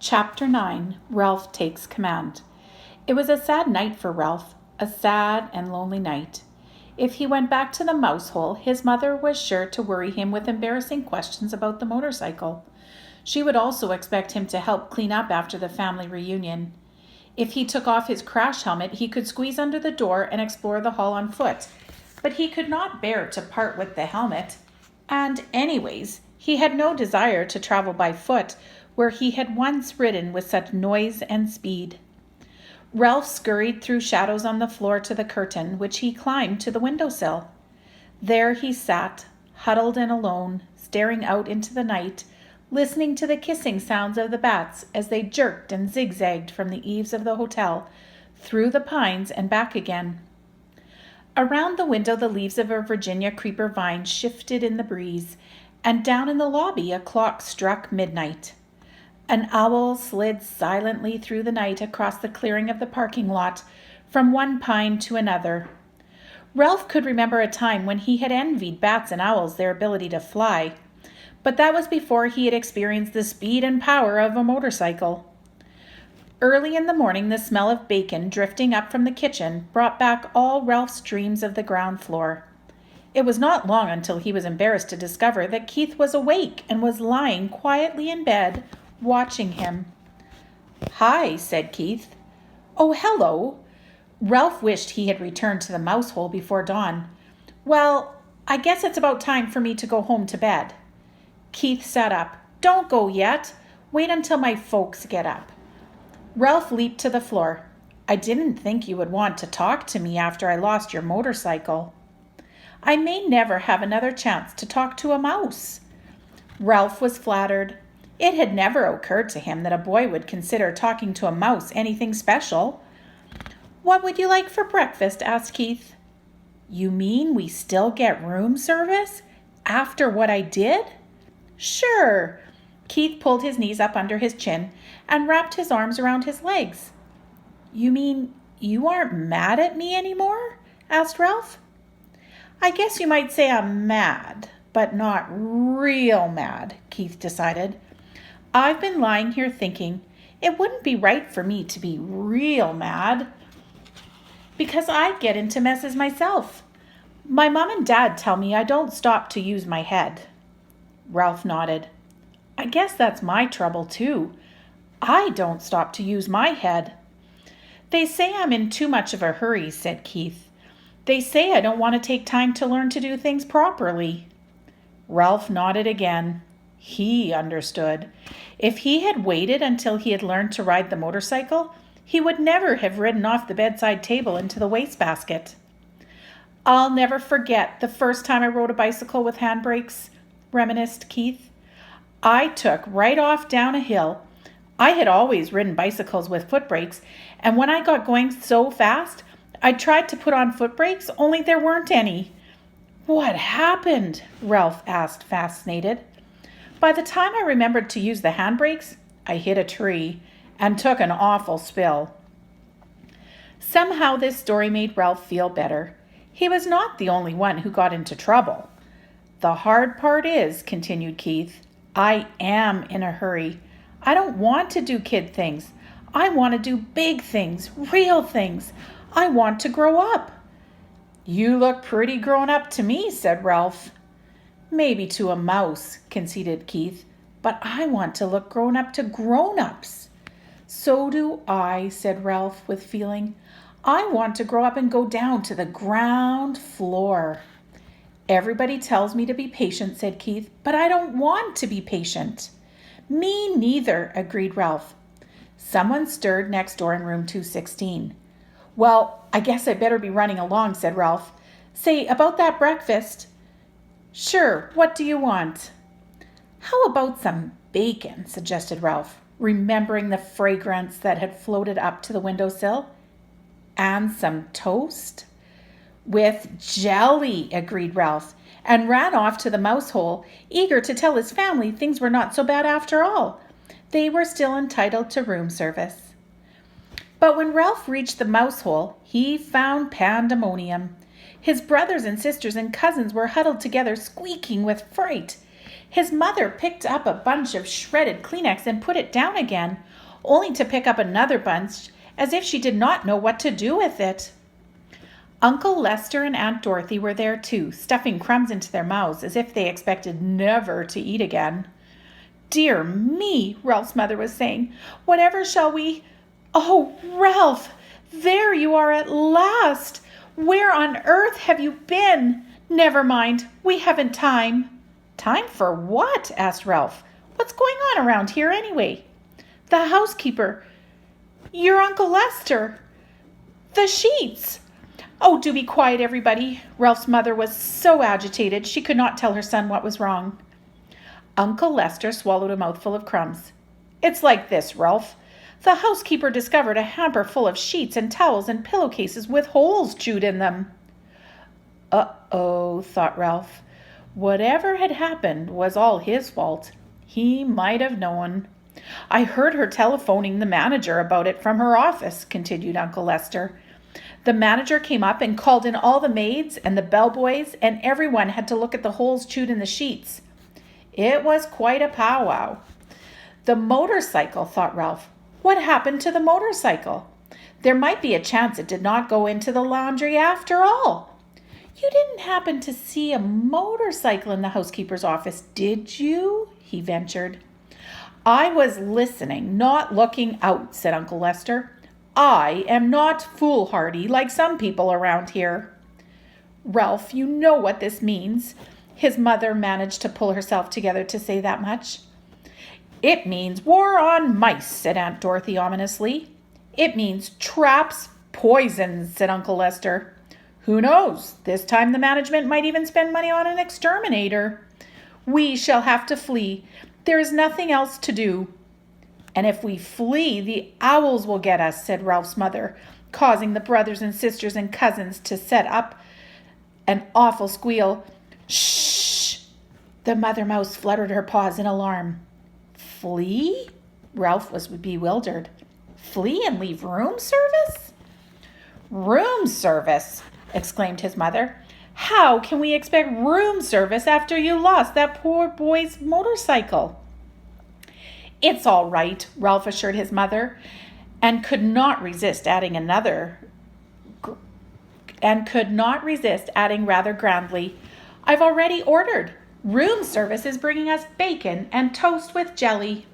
Chapter 9. Ralph Takes Command. It was a sad night for Ralph, a sad and lonely night. If he went back to the mouse hole, his mother was sure to worry him with embarrassing questions about the motorcycle. She would also expect him to help clean up after the family reunion. If he took off his crash helmet, he could squeeze under the door and explore the hall on foot. But he could not bear to part with the helmet. And anyways, he had no desire to travel by foot, where he had once ridden with such noise and speed. Ralph scurried through shadows on the floor to the curtain, which he climbed to the windowsill. There he sat, huddled and alone, staring out into the night, listening to the kissing sounds of the bats as they jerked and zigzagged from the eaves of the hotel, through the pines and back again. Around the window the leaves of a Virginia creeper vine shifted in the breeze, and down in the lobby a clock struck midnight. An owl slid silently through the night across the clearing of the parking lot, from one pine to another. Ralph could remember a time when he had envied bats and owls their ability to fly, but that was before he had experienced the speed and power of a motorcycle. Early in the morning, the smell of bacon drifting up from the kitchen brought back all Ralph's dreams of the ground floor. It was not long until he was embarrassed to discover that Keith was awake and was lying quietly in bed, watching him. "Hi," said Keith. "Oh, hello." Ralph wished he had returned to the mouse hole before dawn. "Well, I guess it's about time for me to go home to bed." Keith sat up. "Don't go yet. Wait until my folks get up." Ralph leaped to the floor. "I didn't think you would want to talk to me after I lost your motorcycle." "I may never have another chance to talk to a mouse." Ralph was flattered. It had never occurred to him that a boy would consider talking to a mouse anything special. "What would you like for breakfast?" asked Keith. "You mean we still get room service? After what I did?" "Sure." Keith pulled his knees up under his chin and wrapped his arms around his legs. "You mean you aren't mad at me anymore?" asked Ralph. "I guess you might say I'm mad, but not real mad," Keith decided. "I've been lying here thinking it wouldn't be right for me to be real mad, because I get into messes myself. My mom and dad tell me I don't stop to use my head." Ralph nodded. "I guess that's my trouble too. I don't stop to use my head." "They say I'm in too much of a hurry," said Keith. "They say I don't want to take time to learn to do things properly." Ralph nodded again. He understood. If he had waited until he had learned to ride the motorcycle, he would never have ridden off the bedside table into the wastebasket. "I'll never forget the first time I rode a bicycle with handbrakes," reminisced Keith. "I took right off down a hill. I had always ridden bicycles with foot brakes, and when I got going so fast, I tried to put on foot brakes, only there weren't any." "What happened?" Ralph asked, fascinated. "By the time I remembered to use the handbrakes, I hit a tree and took an awful spill." Somehow this story made Ralph feel better. He was not the only one who got into trouble. "The hard part is," continued Keith, "I am in a hurry. I don't want to do kid things. I want to do big things, real things. I want to grow up." "You look pretty grown up to me," said Ralph. "Maybe to a mouse," conceded Keith, "but I want to look grown up to grown-ups." "So do I," said Ralph with feeling. "I want to grow up and go down to the ground floor." "Everybody tells me to be patient," said Keith, "but I don't want to be patient." "Me neither," agreed Ralph. Someone stirred next door in room 216. "Well, I guess I better be running along," said Ralph. "Say, about that breakfast." "Sure, what do you want?" "How about some bacon?" suggested Ralph, remembering the fragrance that had floated up to the windowsill. "And some toast?" "With jelly," agreed Ralph, and ran off to the mouse hole, eager to tell his family things were not so bad after all. They were still entitled to room service. But when Ralph reached the mouse hole, he found pandemonium. His brothers and sisters and cousins were huddled together, squeaking with fright. His mother picked up a bunch of shredded Kleenex and put it down again, only to pick up another bunch as if she did not know what to do with it. Uncle Lester and Aunt Dorothy were there too, stuffing crumbs into their mouths as if they expected never to eat again. "Dear me," Ralph's mother was saying, "whatever shall we—" "Oh, Ralph, there you are at last! Where on earth have you been? Never mind, we haven't time." "Time for what?" asked Ralph. "What's going on around here anyway?" "The housekeeper, your Uncle Lester, the sheets." "Oh, do be quiet, everybody." Ralph's mother was so agitated she could not tell her son what was wrong. Uncle Lester swallowed a mouthful of crumbs. "It's like this, Ralph. The housekeeper discovered a hamper full of sheets and towels and pillowcases with holes chewed in them." "Uh-oh," thought Ralph. Whatever had happened was all his fault. He might have known. "I heard her telephoning the manager about it from her office," continued Uncle Lester. "The manager came up and called in all the maids and the bellboys, and everyone had to look at the holes chewed in the sheets. It was quite a powwow." "The motorcycle," thought Ralph. "What happened to the motorcycle? There might be a chance it did not go into the laundry after all. You didn't happen to see a motorcycle in the housekeeper's office, did you?" he ventured. "I was listening, not looking out," said Uncle Lester. "I am not foolhardy like some people around here." "Ralph, you know what this means." His mother managed to pull herself together to say that much. "It means war on mice," said Aunt Dorothy ominously. "It means traps, poisons," said Uncle Lester. "Who knows? This time the management might even spend money on an exterminator. We shall have to flee. There is nothing else to do." "And if we flee, the owls will get us," said Ralph's mother, causing the brothers and sisters and cousins to set up an awful squeal. "Shh!" The mother mouse fluttered her paws in alarm. "Flee?" Ralph was bewildered. "Flee and leave room service?" "Room service!" exclaimed his mother. "How can we expect room service after you lost that poor boy's motorcycle?" "It's all right," Ralph assured his mother, and could not resist adding rather grandly, "I've already ordered. Room service is bringing us bacon and toast with jelly."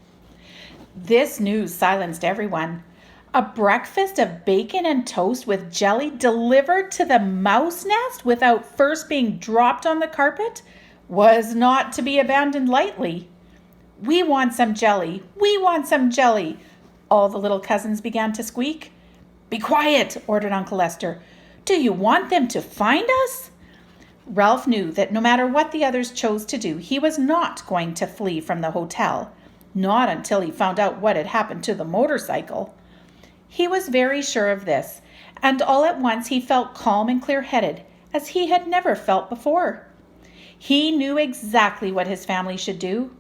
This news silenced everyone. A breakfast of bacon and toast with jelly delivered to the mouse nest without first being dropped on the carpet was not to be abandoned lightly. "We want some jelly! We want some jelly!" all the little cousins began to squeak. "Be quiet," ordered Uncle Lester. "Do you want them to find us?" Ralph knew that no matter what the others chose to do, he was not going to flee from the hotel, not until he found out what had happened to the motorcycle. He was very sure of this, and all at once he felt calm and clear-headed, as he had never felt before. He knew exactly what his family should do.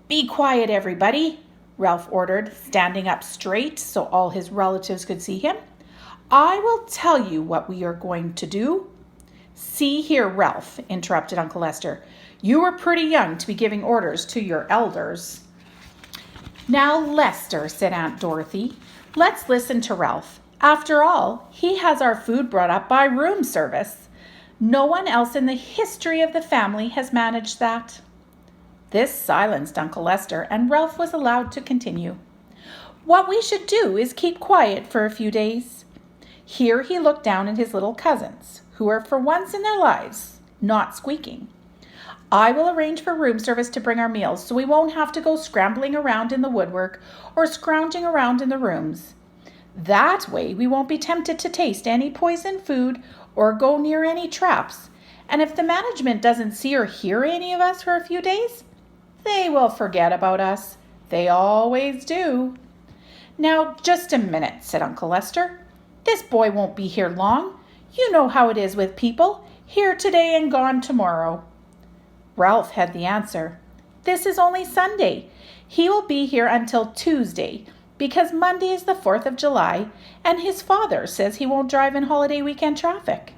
"Be quiet, everybody," Ralph ordered, standing up straight so all his relatives could see him. "I will tell you what we are going to do." "See here, Ralph," interrupted Uncle Lester. "You are pretty young to be giving orders to your elders." "Now, Lester," said Aunt Dorothy, "let's listen to Ralph. After all, he has our food brought up by room service. No one else in the history of the family has managed that." This silenced Uncle Lester, and Ralph was allowed to continue. "What we should do is keep quiet for a few days." Here he looked down at his little cousins, who were for once in their lives not squeaking. "I will arrange for room service to bring our meals so we won't have to go scrambling around in the woodwork or scrounging around in the rooms. That way we won't be tempted to taste any poisoned food or go near any traps. And if the management doesn't see or hear any of us for a few days, they will forget about us. They always do." "Now, just a minute," said Uncle Lester. "This boy won't be here long. You know how it is with people, here today and gone tomorrow." Ralph had the answer. "This is only Sunday. He will be here until Tuesday, because Monday is the 4th of July, and his father says he won't drive in holiday weekend traffic."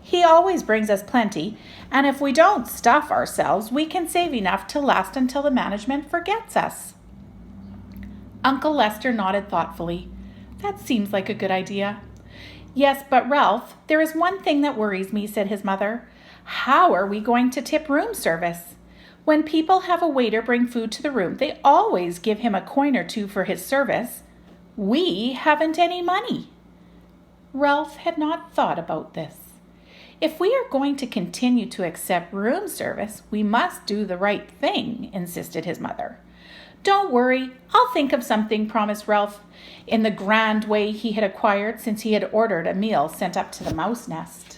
He always brings us plenty, and if we don't stuff ourselves, we can save enough to last until the management forgets us." Uncle Lester nodded thoughtfully. "That seems like a good idea." "Yes, but Ralph, there is one thing that worries me," said his mother. "How are we going to tip room service? When people have a waiter bring food to the room, they always give him a coin or two for his service. We haven't any money." Ralph had not thought about this. "If we are going to continue to accept room service, we must do the right thing," insisted his mother. "Don't worry, I'll think of something," promised Ralph, in the grand way he had acquired since he had ordered a meal sent up to the mouse nest.